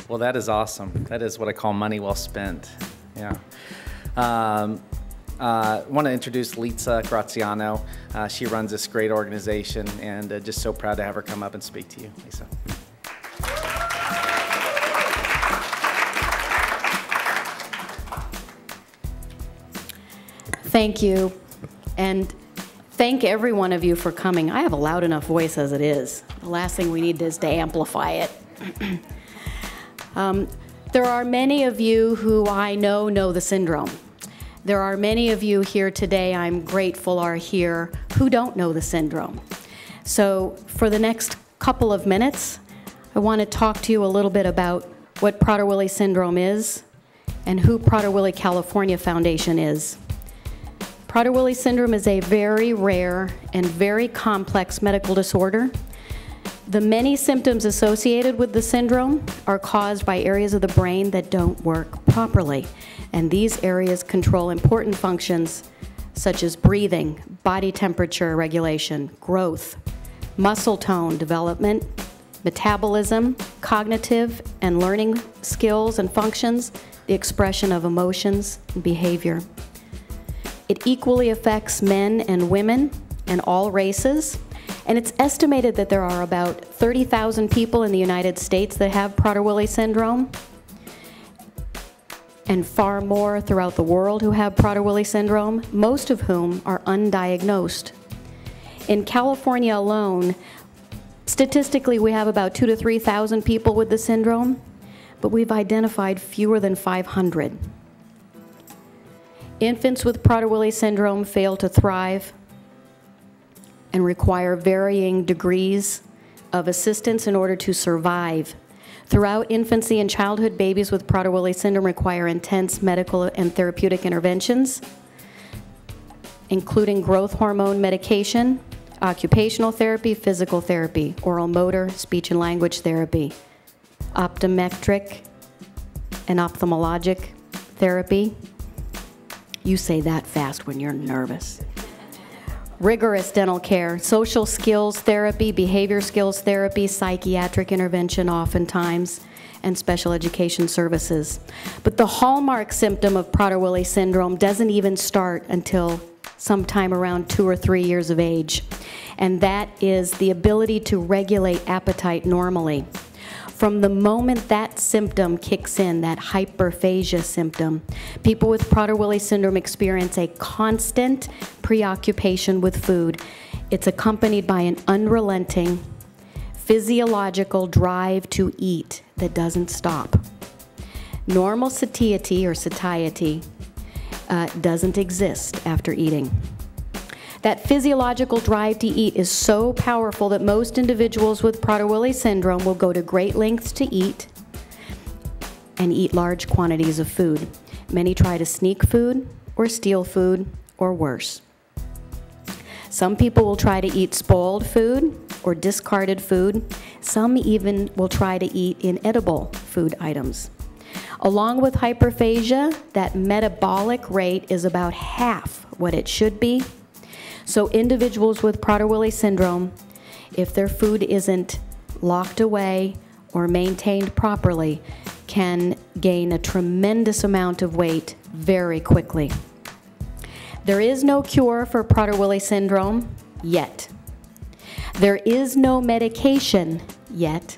Well, that is awesome. That is what I call money well spent. Yeah. I want to introduce Lisa Graziano. She runs this great organization, and just so proud to have her come up and speak to you, Lisa. Thank you, and thank every one of you for coming. I have a loud enough voice as it is. The last thing we need is to amplify it. There are many of you who I know the syndrome. There are many of you here today, I'm grateful, are here who don't know the syndrome. So for the next couple of minutes, I want to talk to you a little bit about what Prader-Willi syndrome is and who Prader-Willi California Foundation is. Prader-Willi syndrome is a very rare and very complex medical disorder. The many symptoms associated with the syndrome are caused by areas of the brain that don't work properly. And these areas control important functions such as breathing, body temperature regulation, growth, muscle tone development, metabolism, cognitive and learning skills and functions, the expression of emotions and behavior. It equally affects men and women and all races. And it's estimated that there are about 30,000 people in the United States that have Prader-Willi syndrome, and far more throughout the world who have Prader-Willi syndrome, most of whom are undiagnosed. In California alone, statistically, we have about 2,000 to 3,000 people with the syndrome, but we've identified fewer than 500. Infants with Prader-Willi syndrome fail to thrive and require varying degrees of assistance in order to survive. Throughout infancy and childhood, babies with Prader-Willi syndrome require intense medical and therapeutic interventions, including growth hormone medication, occupational therapy, physical therapy, oral motor, speech and language therapy, optometric and ophthalmologic therapy. You say that fast when you're nervous. Rigorous dental care, social skills therapy, behavior skills therapy, psychiatric intervention oftentimes, and special education services. But the hallmark symptom of Prader-Willi syndrome doesn't even start until sometime around 2 or 3 years of age, and that is the ability to regulate appetite normally. From the moment that symptom kicks in, that hyperphagia symptom, people with Prader-Willi syndrome experience a constant preoccupation with food. It's accompanied by an unrelenting physiological drive to eat that doesn't stop. Normal satiety or satiety doesn't exist after eating. That physiological drive to eat is so powerful that most individuals with Prader-Willi syndrome will go to great lengths to eat and eat large quantities of food. Many try to sneak food or steal food or worse. Some people will try to eat spoiled food or discarded food. Some even will try to eat inedible food items. Along with hyperphagia, that metabolic rate is about half what it should be. So individuals with Prader-Willi syndrome, if their food isn't locked away or maintained properly, can gain a tremendous amount of weight very quickly. There is no cure for Prader-Willi syndrome yet. There is no medication yet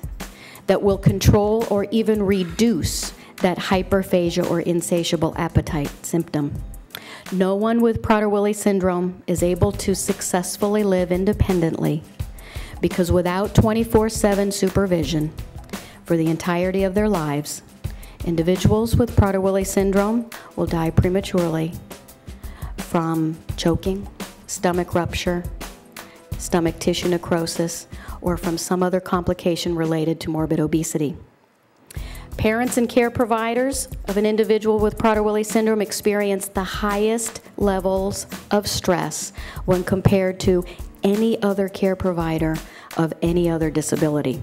that will control or even reduce that hyperphagia or insatiable appetite symptom. No one with Prader-Willi syndrome is able to successfully live independently because without 24/7 supervision for the entirety of their lives, individuals with Prader-Willi syndrome will die prematurely from choking, stomach rupture, stomach tissue necrosis, or from some other complication related to morbid obesity. Parents and care providers of an individual with Prader-Willi syndrome experience the highest levels of stress when compared to any other care provider of any other disability.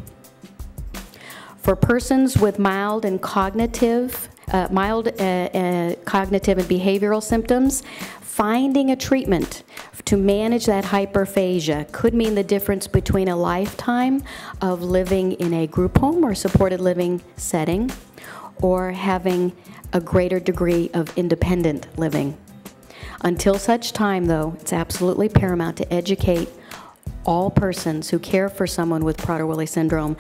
For persons with mild cognitive and behavioral symptoms, finding a treatment To manage that hyperphagia could mean the difference between a lifetime of living in a group home or supported living setting or having a greater degree of independent living. Until such time, though, it's absolutely paramount to educate all persons who care for someone with Prader-Willi syndrome,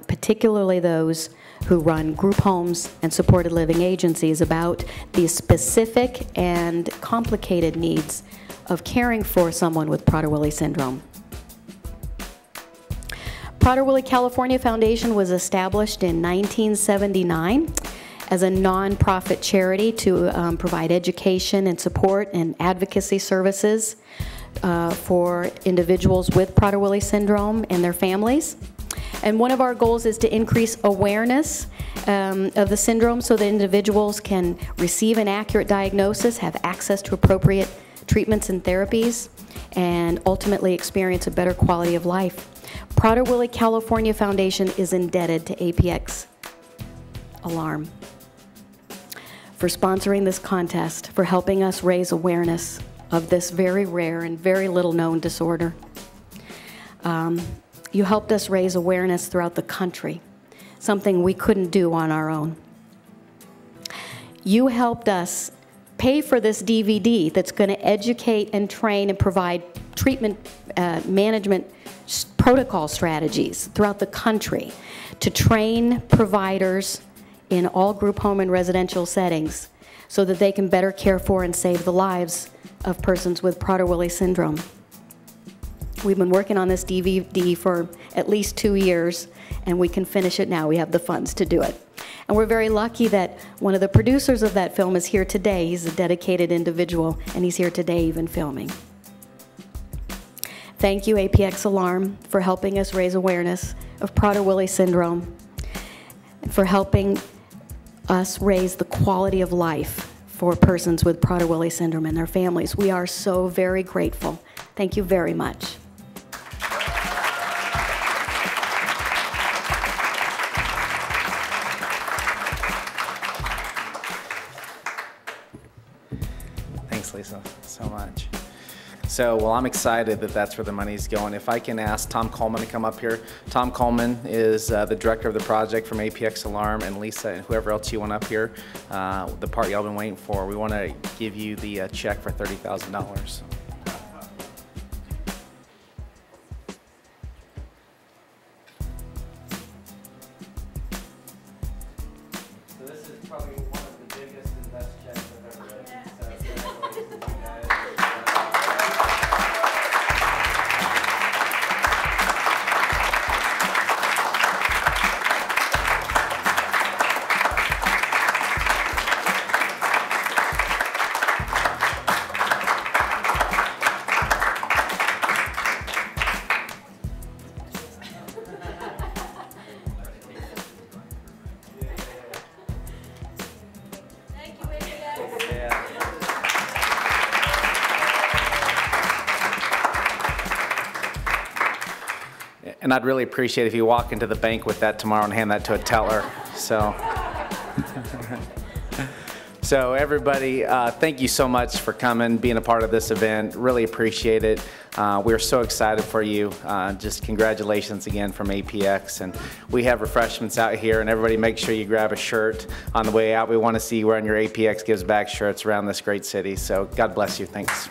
particularly those who run group homes and supported living agencies, about the specific and complicated needs of caring for someone with Prader-Willi syndrome. Prader-Willi California Foundation was established in 1979 as a nonprofit charity to provide education and support and advocacy services for individuals with Prader-Willi syndrome and their families. And one of our goals is to increase awareness of the syndrome so that individuals can receive an accurate diagnosis, have access to appropriate treatments and therapies, and ultimately experience a better quality of life. Prader-Willi California Foundation is indebted to APX Alarm for sponsoring this contest, for helping us raise awareness of this very rare and very little known disorder. You helped us raise awareness throughout the country, something we couldn't do on our own. You helped us pay for this DVD that's going to educate and train and provide treatment management protocol strategies throughout the country to train providers in all group home and residential settings so that they can better care for and save the lives of persons with Prader-Willi syndrome. We've been working on this DVD for at least 2 years, and we can finish it now. We have the funds to do it. And we're very lucky that one of the producers of that film is here today. He's a dedicated individual, and he's here today even filming. Thank you, APX Alarm, for helping us raise awareness of Prader-Willi syndrome, and for helping us raise the quality of life for persons with Prader-Willi syndrome and their families. We are so very grateful. Thank you very much. Thanks, Lisa, so much. So, well, I'm excited that that's where the money's going. If I can ask Tom Coleman to come up here. Tom Coleman is the director of the project from APX Alarm, and Lisa and whoever else you want up here, the part y'all been waiting for. We want to give you the check for $30,000. So this is probably one of the biggest and best checks I've ever written. So congratulations, you guys. And I'd really appreciate if you walk into the bank with that tomorrow and hand that to a teller. So everybody, thank you so much for coming, being a part of this event. Really appreciate it. We're so excited for you. Just congratulations again from APX. And we have refreshments out here, and everybody make sure you grab a shirt on the way out. We want to see you wearing your APX Gives Back shirts around this great city. So God bless you. Thanks.